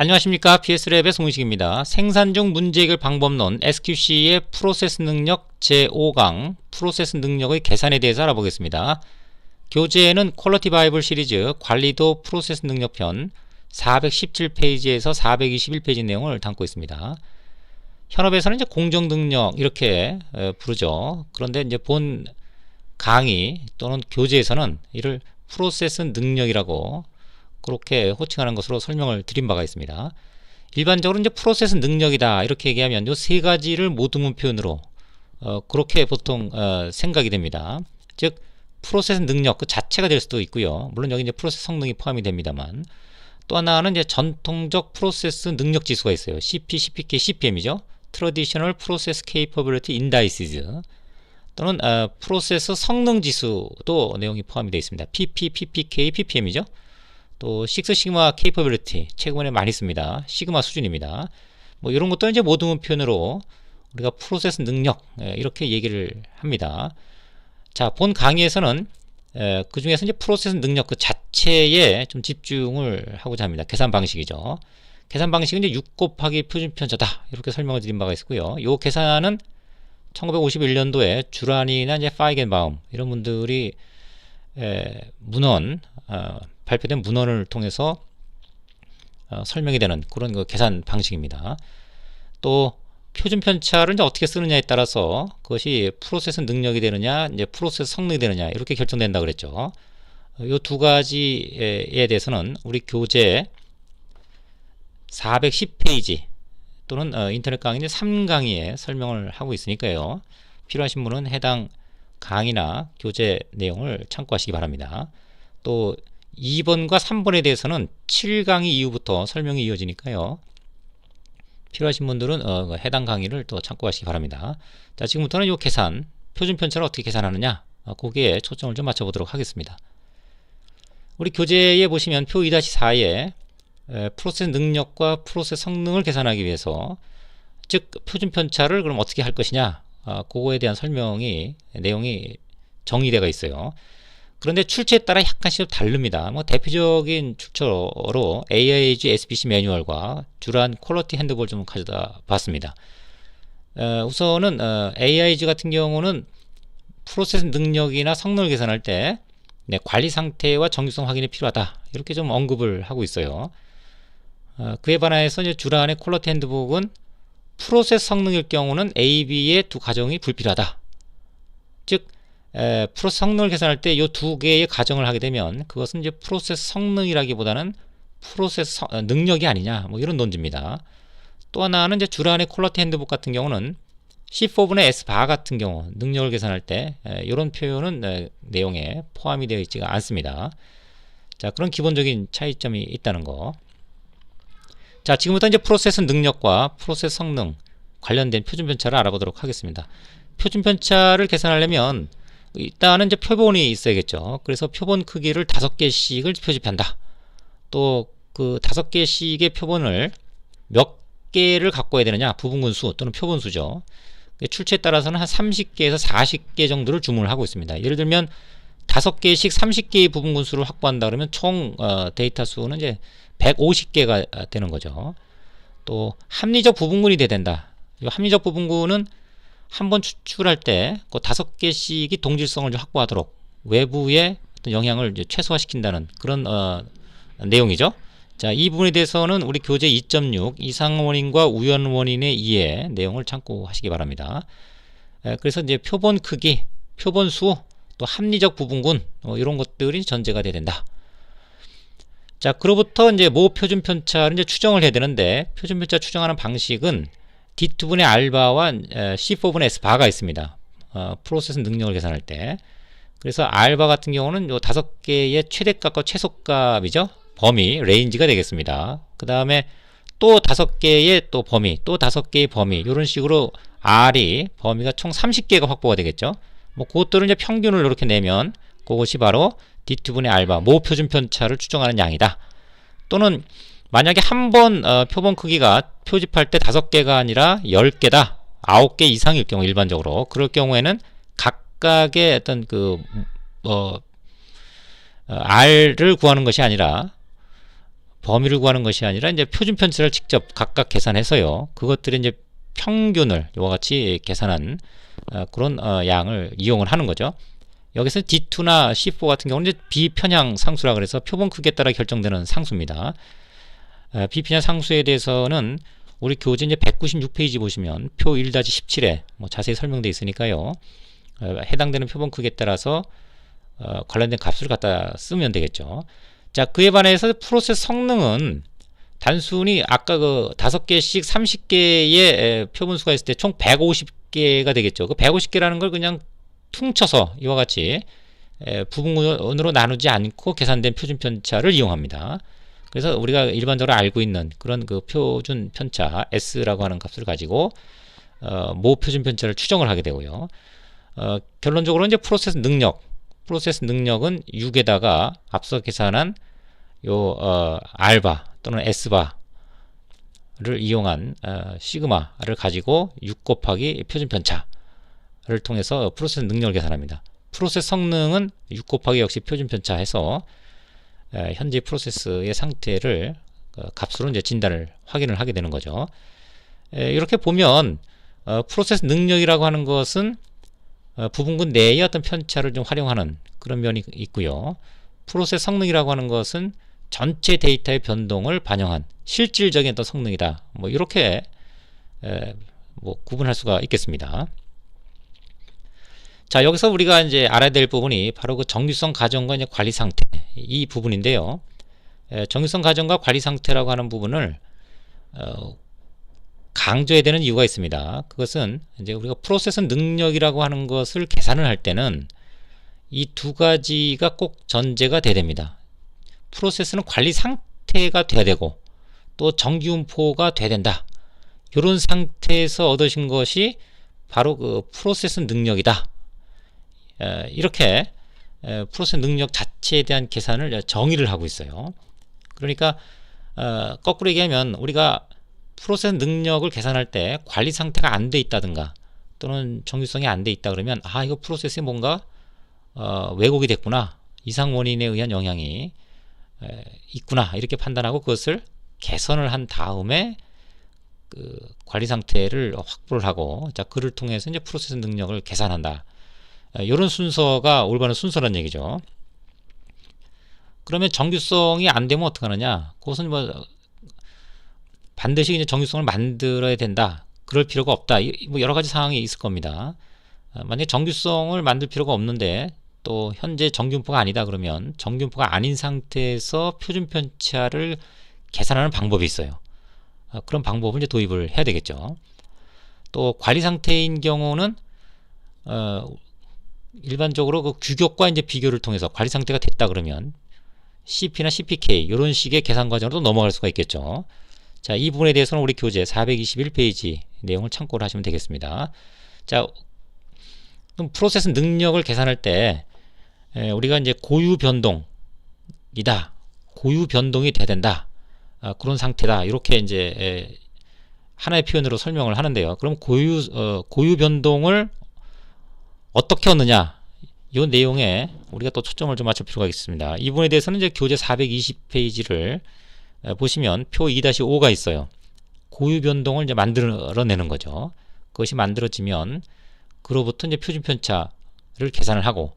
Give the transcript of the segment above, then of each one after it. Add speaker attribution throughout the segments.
Speaker 1: 안녕하십니까. PS랩의 송은식입니다. 생산 중 문제 해결 방법론 SQC의 프로세스 능력 제5강 프로세스 능력의 계산에 대해서 알아보겠습니다. 교재에는 퀄리티 바이블 시리즈 관리도 프로세스 능력편 417페이지에서 421페이지 내용을 담고 있습니다. 현업에서는 이제 공정 능력 이렇게 부르죠. 그런데 이제 본 강의 또는 교재에서는 이를 프로세스 능력이라고 그렇게 호칭하는 것으로 설명을 드린 바가 있습니다. 일반적으로 이제 프로세스 능력이다 이렇게 얘기하면 요 세 가지를 모두문 표현으로 그렇게 보통 생각이 됩니다. 즉 프로세스 능력 그 자체가 될 수도 있고요. 물론 여기 이제 프로세스 성능이 포함이 됩니다만 또 하나는 이제 전통적 프로세스 능력 지수가 있어요. CP, CPK, CPM이죠. Traditional Process Capability Indices 또는 프로세스 성능 지수도 내용이 포함이 되어 있습니다. PP, PPK, PPM이죠. 또 식스 시그마 케이퍼빌리티 최근에 많이 씁니다. 시그마 수준입니다. 뭐 이런 것도 이제 모두문 표현으로 우리가 프로세스 능력 이렇게 얘기를 합니다. 자, 본 강의에서는 그 중에서 이제 프로세스 능력 그 자체에 좀 집중을 하고자 합니다. 계산 방식이죠. 계산 방식은 이제 6 곱하기 표준편차다 이렇게 설명을 드린 바가 있고요. 이 계산은 1951년도에 주란이나 이제 파이겐바움 이런 분들이 문헌 발표된 문헌을 통해서 설명이 되는 그런 그 계산 방식입니다. 또 표준 편차를 이제 어떻게 쓰느냐에 따라서 그것이 프로세스 능력이 되느냐, 이제 프로세스 성능이 되느냐 이렇게 결정된다 그랬죠. 이 두 가지에 대해서는 우리 교재 410페이지 또는 인터넷 강의 3강의에 설명을 하고 있으니까요. 필요하신 분은 해당 강의나 교재 내용을 참고하시기 바랍니다. 또 2번과 3번에 대해서는 7강의 이후부터 설명이 이어지니까요. 필요하신 분들은 해당 강의를 또 참고하시기 바랍니다. 자, 지금부터는 이 계산, 표준 편차를 어떻게 계산하느냐 거기에 초점을 좀 맞춰보도록 하겠습니다. 우리 교재에 보시면 표 2-4에 프로세스 능력과 프로세스 성능을 계산하기 위해서 즉 표준 편차를 그럼 어떻게 할 것이냐 그거에 대한 내용이 정의되어 있어요. 그런데 출처에 따라 약간씩 다릅니다. 뭐 대표적인 출처로 AIG SPC 매뉴얼과 주란 퀄리티 핸드북을 좀 가져다 봤습니다. 우선은 AIG 같은 경우는 프로세스 능력이나 성능을 계산할 때 관리 상태와 정규성 확인이 필요하다 이렇게 좀 언급을 하고 있어요. 그에 반해서 이제 주란의 퀄리티 핸드북은 프로세스 성능일 경우는 AB의 두 가정이 불필요하다. 즉 프로세스 성능을 계산할 때 이 두 개의 가정을 하게 되면 그것은 이제 프로세스 성능이라기보다는 프로세스 능력이 아니냐 뭐 이런 논지입니다. 또 하나는 이제 주란의 퀄리티 핸드북 같은 경우는 C4분의 S바 같은 경우 능력을 계산할 때 이런 표현은 내용에 포함이 되어 있지가 않습니다. 자, 그런 기본적인 차이점이 있다는 거. 자, 지금부터 이제 프로세스 능력과 프로세스 성능 관련된 표준 편차를 알아보도록 하겠습니다. 표준 편차를 계산하려면 일단은 이제 표본이 있어야겠죠. 그래서 표본 크기를 5개씩을 표집한다. 또 그 5개씩의 표본을 몇 개를 갖고 야 되느냐, 부분군수 또는 표본수죠. 출처에 따라서는 한 30개에서 40개 정도를 주문을 하고 있습니다. 예를 들면 5개씩 30개의 부분군수를 확보한다 그러면 총 데이터 수는 이제 150개가 되는 거죠. 또 합리적 부분군이 돼야 된다. 이 합리적 부분군은 한번 추출할 때 그 5개씩이 동질성을 좀 확보하도록 외부의 어떤 영향을 이제 최소화시킨다는 그런 내용이죠. 자, 이 부분에 대해서는 우리 교재 2.6 이상 원인과 우연 원인의 이해 내용을 참고하시기 바랍니다. 그래서 이제 표본 크기, 표본 수, 또 합리적 부분군 이런 것들이 전제가 돼야 된다. 자, 그로부터 이제 모 표준 편차를 이제 추정을 해야 되는데 표준 편차 추정하는 방식은 D2분의 알바와 C4분의 S바가 있습니다. 프로세스 능력을 계산할 때. 그래서 알바 같은 경우는 요 5개의 최대값과 최소값이죠. 범위, 레인지가 되겠습니다. 그 다음에 또 5개의 또 범위, 또 5개의 범위 이런 식으로 R이 범위가 총 30개가 확보가 되겠죠. 뭐 그것들을 이제 평균을 이렇게 내면 그것이 바로 D2분의 알바, 모 표준 편차를 추정하는 양이다. 또는 만약에 한 번 표본 크기가 표집할 때 5개가 아니라 10개다. 9개 이상일 경우 일반적으로 그럴 경우에는 각각의 어떤 R을 구하는 것이 아니라 범위를 구하는 것이 아니라 이제 표준 편차를 직접 각각 계산해서요. 그것들의 이제 평균을 이와 같이 계산한 그런 양을 이용을 하는 거죠. 여기서 D2나 C4 같은 경우는 이제 비편향 상수라 그래서 표본 크기에 따라 결정되는 상수입니다. 비편향 상수에 대해서는 우리 교재 이제 196페이지 보시면 표 1-17에 뭐 자세히 설명되어 있으니까요. 해당되는 표본 크기에 따라서 관련된 값을 갖다 쓰면 되겠죠. 자, 그에 반해서 프로세스 성능은 단순히 아까 그 5개씩 30개의 표본수가 있을 때 총 150개가 되겠죠. 그 150개라는 걸 그냥 퉁쳐서 이와 같이 부분으로 나누지 않고 계산된 표준 편차를 이용합니다. 그래서 우리가 일반적으로 알고 있는 그런 그 표준 편차 S라고 하는 값을 가지고 모 표준 편차를 추정을 하게 되고요. 결론적으로 이제 프로세스 능력은 6에다가 앞서 계산한 요 알바 또는 S바를 이용한 시그마를 가지고 6 곱하기 표준 편차를 통해서 프로세스 능력을 계산합니다. 프로세스 성능은 6 곱하기 역시 표준 편차 해서 현재 프로세스의 상태를 값으로 이제 진단을 확인을 하게 되는 거죠. 이렇게 보면 프로세스 능력이라고 하는 것은 부분군 내의 어떤 편차를 좀 활용하는 그런 면이 있고요. 프로세스 성능이라고 하는 것은 전체 데이터의 변동을 반영한 실질적인 어떤 성능이다. 뭐 이렇게 뭐 구분할 수가 있겠습니다. 자, 여기서 우리가 이제 알아야 될 부분이 바로 그 정규성 가정과 이제 관리 상태 이 부분인데요. 정규성 가정과 관리 상태라고 하는 부분을 강조해야 되는 이유가 있습니다. 그것은 이제 우리가 프로세스 능력이라고 하는 것을 계산을 할 때는 이 두 가지가 꼭 전제가 돼야 됩니다. 프로세스는 관리 상태가 돼야 되고 또 정기분포가 돼야 된다. 이런 상태에서 얻으신 것이 바로 그 프로세스 능력이다. 이렇게 프로세스 능력 자체에 대한 계산을 정의를 하고 있어요. 그러니까 거꾸로 얘기하면 우리가 프로세스 능력을 계산할 때 관리 상태가 안 돼 있다든가 또는 정규성이 안 돼 있다 그러면 이거 프로세스에 뭔가 왜곡이 됐구나, 이상 원인에 의한 영향이 있구나 이렇게 판단하고 그것을 개선을 한 다음에 그 관리 상태를 확보를 하고 자 그를 통해서 이제 프로세스 능력을 계산한다. 이런 순서가 올바른 순서란 얘기죠. 그러면 정규성이 안 되면 어떻게 하느냐? 그것은 뭐 반드시 이제 정규성을 만들어야 된다. 그럴 필요가 없다. 뭐 여러 가지 상황이 있을 겁니다. 만약에 정규성을 만들 필요가 없는데 또 현재 정규분포가 아니다 그러면 정규분포가 아닌 상태에서 표준 편차를 계산하는 방법이 있어요. 그런 방법을 이제 도입을 해야 되겠죠. 또 관리 상태인 경우는 일반적으로 그 규격과 이제 비교를 통해서 관리 상태가 됐다 그러면 CP나 CPK 이런 식의 계산 과정으로 넘어갈 수가 있겠죠. 자, 이 부분에 대해서는 우리 교재 421페이지 내용을 참고를 하시면 되겠습니다. 자, 그럼 프로세스 능력을 계산할 때 우리가 이제 고유 변동이다, 고유 변동이 돼야 된다, 그런 상태다 이렇게 이제 하나의 표현으로 설명을 하는데요. 그럼 고유 변동을 어떻게 얻느냐 이 내용에 우리가 또 초점을 좀 맞출 필요가 있습니다. 이 부분에 대해서는 이제 교재 420페이지를 보시면 표 2-5가 있어요. 고유 변동을 이제 만들어내는 거죠. 그것이 만들어지면 그로부터 이제 표준 편차를 계산을 하고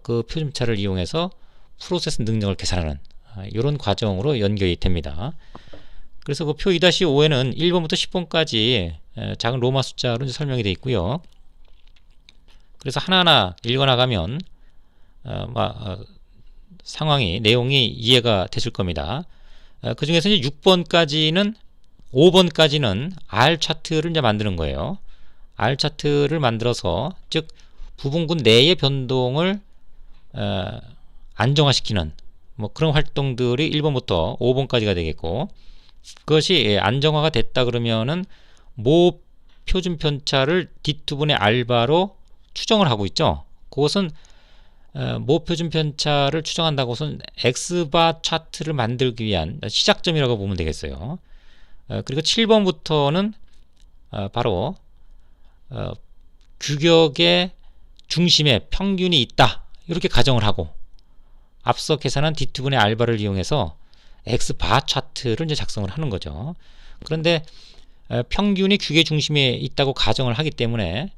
Speaker 1: 그 표준 편차를 이용해서 프로세스 능력을 계산하는 이런 과정으로 연결이 됩니다. 그래서 그 표 2-5에는 1번부터 10번까지 작은 로마 숫자로 설명이 되어 있고요. 그래서 하나하나 읽어나가면 상황이 내용이 이해가 되실 겁니다. 그 중에서 이제 5번까지는 R 차트를 이제 만드는 거예요. R 차트를 만들어서 즉 부분군 내의 변동을 안정화시키는 뭐 그런 활동들이 1번부터 5번까지가 되겠고, 그것이 안정화가 됐다 그러면은 모 표준 편차를 D2분의 알바로 추정을 하고 있죠. 그것은 모 표준 편차를 추정한다고 해서는 X바 차트를 만들기 위한 시작점이라고 보면 되겠어요. 그리고 7번부터는 바로 규격의 중심에 평균이 있다 이렇게 가정을 하고 앞서 계산한 D2분의 알바를 이용해서 X바 차트를 이제 작성을 하는 거죠. 그런데 평균이 규계 중심에 있다고 가정을 하기 때문에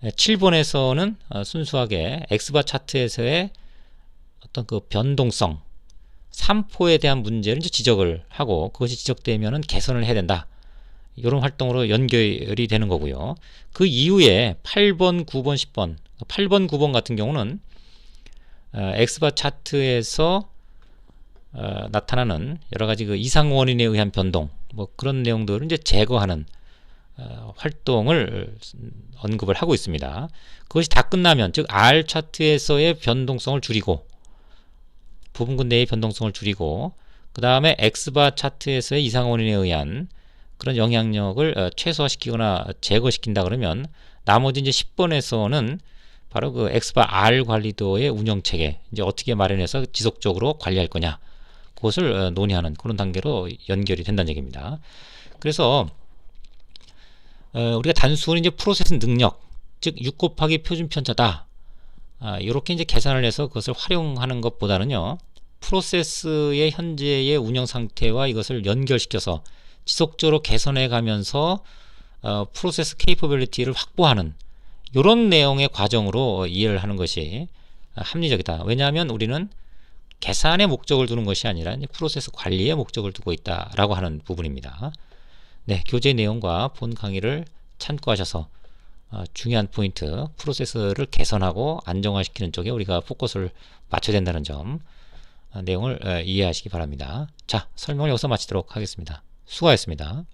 Speaker 1: 7번에서는 순수하게 X바 차트에서의 어떤 그 변동성 3포에 대한 문제를 이제 지적을 하고, 그것이 지적되면은 개선을 해야 된다, 이런 활동으로 연결이 되는 거고요. 그 이후에 8번, 9번, 10번, 8번, 9번 같은 경우는 X바 차트에서 나타나는 여러 가지 그 이상 원인에 의한 변동, 뭐 그런 내용들을 이제 제거하는 활동을 언급을 하고 있습니다. 그것이 다 끝나면, 즉 R 차트에서의 변동성을 줄이고, 부분군 내의 변동성을 줄이고, 그 다음에 X바 차트에서의 이상 원인에 의한 그런 영향력을 최소화시키거나 제거시킨다 그러면, 나머지 이제 10번에서는 바로 그 X바 R 관리도의 운영 체계, 이제 어떻게 마련해서 지속적으로 관리할 거냐, 그것을 논의하는 그런 단계로 연결이 된다는 얘기입니다. 그래서 우리가 단순히 이제 프로세스 능력, 즉 6 곱하기 표준 편차다, 이렇게 이제 계산을 해서 그것을 활용하는 것보다는요, 프로세스의 현재의 운영 상태와 이것을 연결시켜서 지속적으로 개선해 가면서 프로세스 케이퍼빌리티를 확보하는 이런 내용의 과정으로 이해를 하는 것이 합리적이다. 왜냐하면 우리는 계산의 목적을 두는 것이 아니라 프로세스 관리의 목적을 두고 있다라고 하는 부분입니다. 네, 교재 내용과 본 강의를 참고하셔서 중요한 포인트, 프로세스를 개선하고 안정화시키는 쪽에 우리가 포커스를 맞춰야 된다는 점, 내용을 이해하시기 바랍니다. 자, 설명을 여기서 마치도록 하겠습니다. 수고하셨습니다.